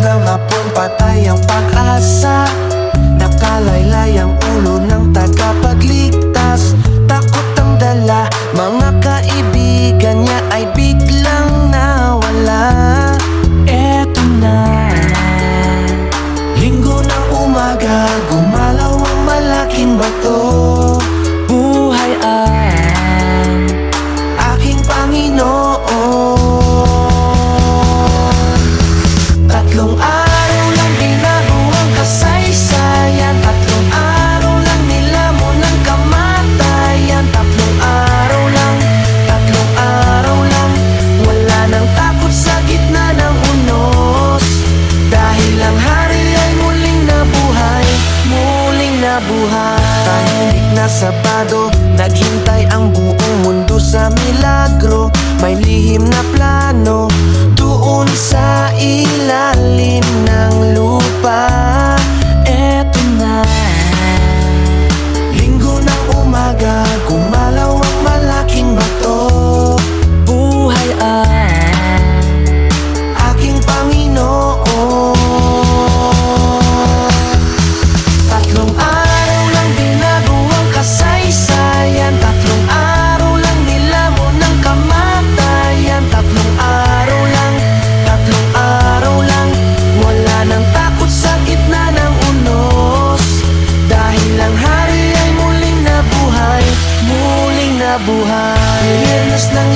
hanggang hapon patay ang pag-asa. Nakalaylay ang ulo ng tagapagligtas. Takot ang dala, mga kaibigan niya ay biglang nawala. Eto na, linggo ng umaga, gumalaw ang malaking bato. Buhay ang aking Panginoon. Tatlong araw lang binago ang kasaysayan. Tatlong araw lang nilamon ang kamatayan. Tatlong araw lang, tatlong araw lang. Wala nang takot sa gitna ng unos. Dahil ang hari ay muling nabuhay, muling nabuhay. Tahimik na Sabado, naghintay ang buong mundo sa milagro. May lihim na plano doon sa ilalim ng lupa. Eto na, linggo ng umaga, gumalaw ang malaking bato. Buhay ang aking Panginoon. Tatlong araw lang binago ang kasaysayan. Tatlong araw lang nilamon ang kamatayan. Tatlong araw lang, tatlong araw lang. Wala nang takot sa gitna ng unos. Dahil ang hari ay muling nabuhay, muling nabuhay. Biyernes ng